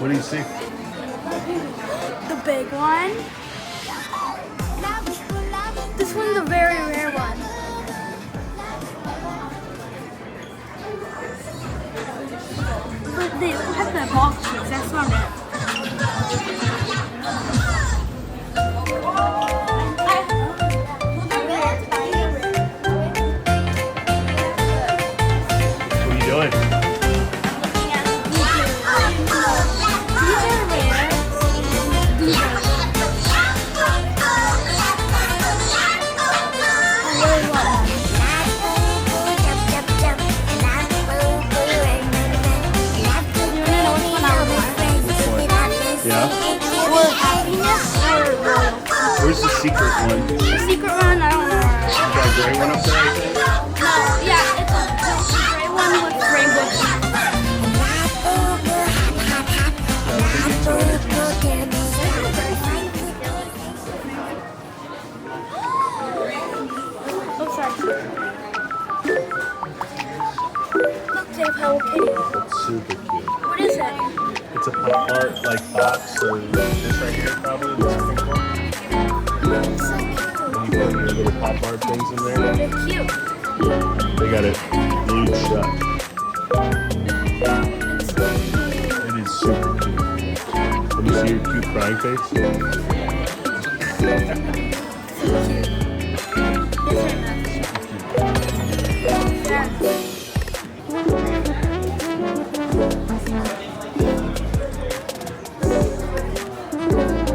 What do you see? The big one. This one's a very rare one. But they have the boxes, that's not it. What are you doing? Yeah? Where's the secret one? The secret one, I don't know. You got a gray one up there, I think? No, yeah, it's a gray one with rainbow teeth. Oh, sorry. Look, they have Hello Kitty. That's super cute. What is it? It's a pop art like box, so this right here probably is pink one. And you put your little pop art things in there. They're cute. They got it glued shut. It is super cute. Let me see your cute crying face.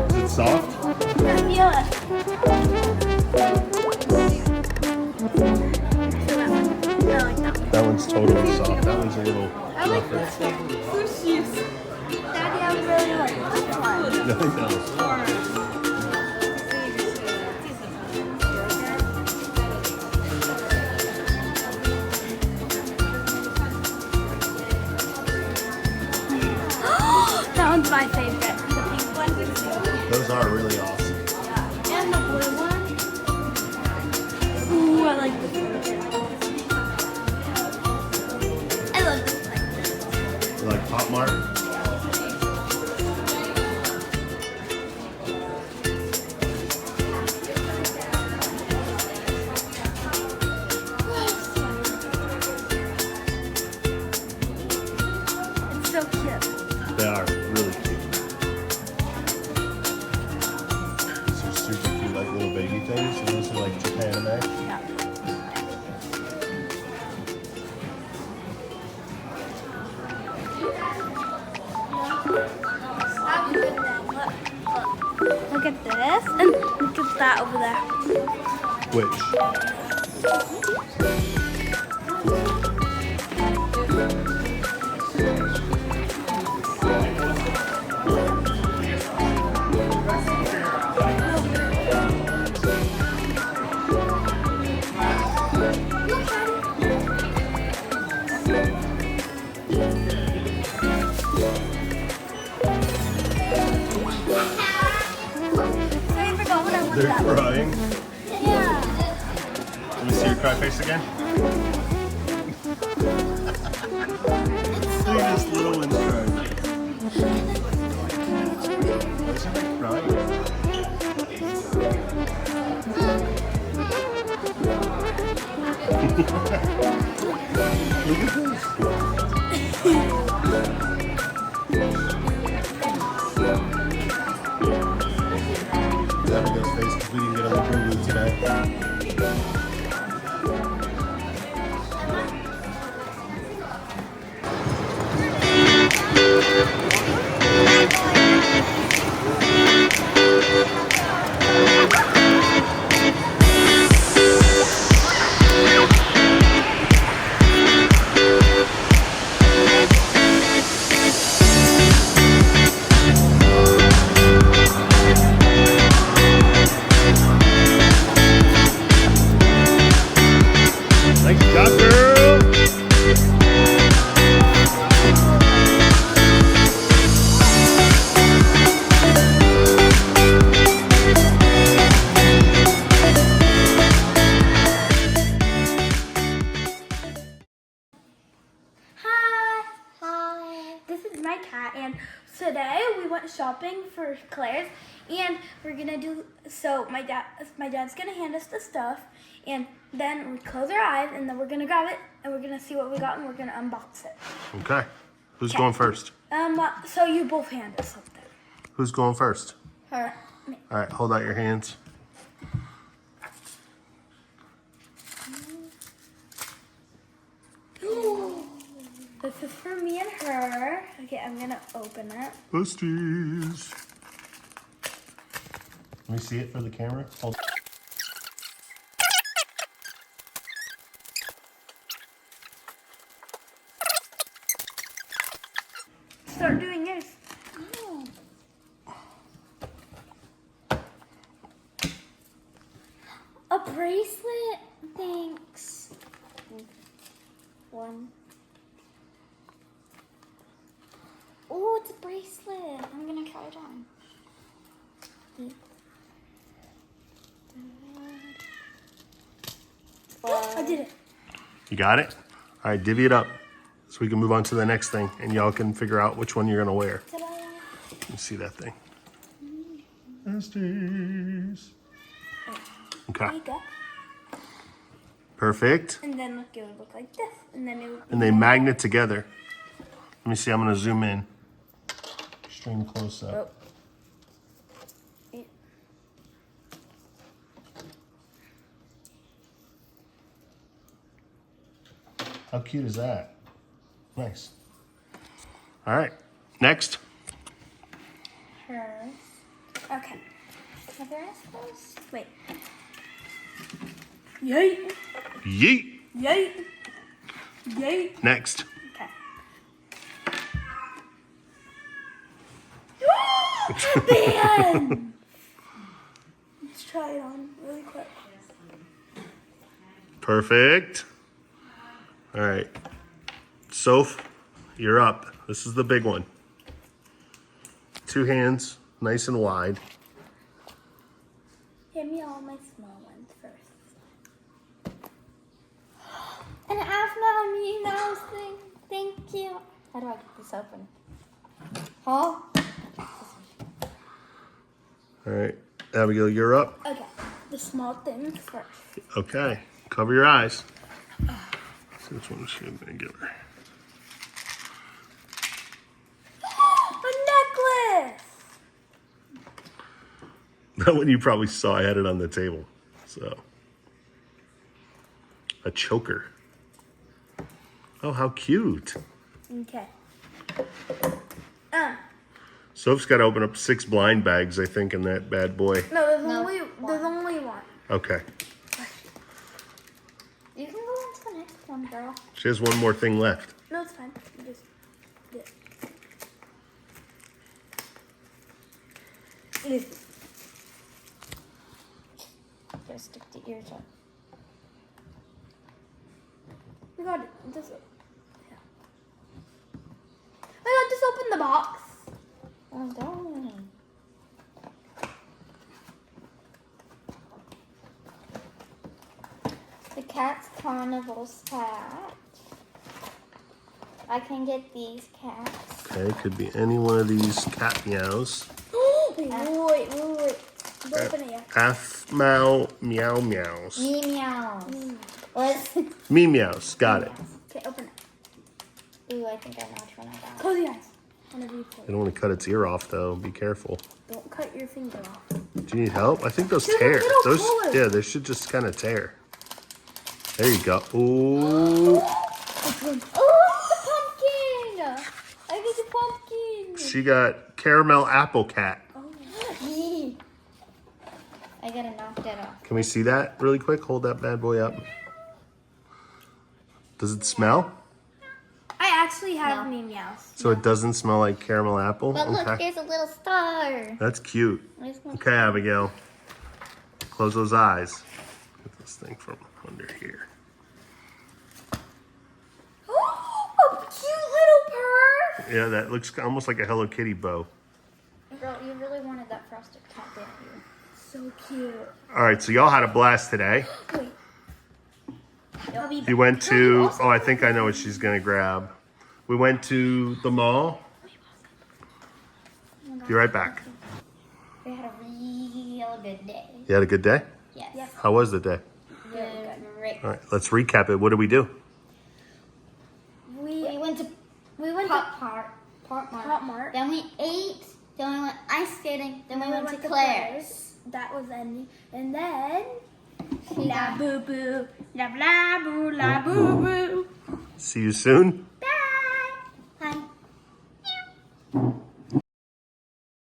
Is it soft? Yeah. That one's totally soft. That one's a little rougher. Daddy, I really like this one. Nothing else. That one's my favorite. The pink one. Those are really awesome. And the blue one. Ooh, I like this one. I love this one. You like Pop Mart? It's so cute. They are really cute. These are super cute, like little baby things. And those are like Japan anime. Yeah. Look at this and look at that over there. Which? They're crying. Yeah. Let me see your cry face again. Look at this little one's crying. Why is everybody crying? Look at this. Abigail's face because we didn't get a Labubu today. cat, and today we went shopping for Claire's, and we're gonna do. So my dad's gonna hand us the stuff, and then we close our eyes, and then we're gonna grab it, and we're gonna see what we got, and we're gonna unbox it. Okay. Who's going first? So you both hand us something. Who's going first? Her. Me. All right, hold out your hands. This is for me and her. Okay, I'm gonna open it. Busties. Let me see it for the camera. Hold. Start doing yours. A bracelet? Thanks. One. Oh, it's a bracelet. I'm gonna try it on. I did it. You got it? All right, divvy it up so we can move on to the next thing and y'all can figure out which one you're gonna wear. Ta-da. Let me see that thing. Besties. There Okay, you go. perfect. And then look, it would look like this. And then it would And they magnet together. Let me see, I'm gonna zoom in. Extreme close up. Yeah. How cute is that? Nice. All right, next. hers. Okay. Are there eyes closed? Wait. Yay! Yeet. Yay! Yay! Next. Okay. Man! Let's try it on really quick. Perfect. All right. Soph, you're up. This is the big one. 2 hands, nice and wide. Give me all my small ones first. An Afro Minnie Mouse thing. Thank you. How do I get this open? Huh? All right. Abigail, you're up. Okay. The small things first. Okay. Cover your eyes. See which one she's going to give her. A necklace! That one you probably saw. I had it on the table. So. A choker. Oh, how cute. Okay. Soph's got to open up 6 blind bags, I think, in that bad boy. No, there's No. only one. Okay. You can go on to the next one, girl. She has one more thing left. No, it's fine. Just this. Gotta stick the ears up. We got it. Just, yeah. I got just open the box. Well done. The Cat's Carnival's hat. I can get these cats. Okay, could be any one of these cat meows. Wait. Open it yet. Aphmau meow meows. Me meows. What? Me meows. Got it. Okay, open it. Ooh, I think I know which one I got. Close your eyes. Whenever you I don't want to cut its ear off though. Be careful. don't cut your finger off. Do you need help? I think those There's a tear. little Those color. yeah, they should just kind of tear. There you go. Ooh. Oh, the pumpkin! I get the pumpkin. She got caramel apple cat. Yee. I gotta knock that off. Can we see that really quick? Hold that bad boy up. Does it smell? I actually have No. me meows. So it doesn't smell like caramel apple? But look, Okay. there's a little star. That's cute. Where's my- Okay, Abigail. Close those eyes. Get this thing from under here. Oh, a cute little purse. Yeah, that looks almost like a Hello Kitty bow. Girl, you really wanted that frosted cat, didn't you? So cute. All right, so y'all had a blast today. Wait. I'll be You went to, oh, I think I know what she's gonna grab. We went to the mall Be right back. We had a real good day. You had a good day? Yes. Yes. How was the day? Great. All right, let's recap it. What did we do? We went to Pop Mart. Then we ate. Then we went ice skating. Then we went to Claire's. That was ending. And then Labubu. Labubu. See you soon.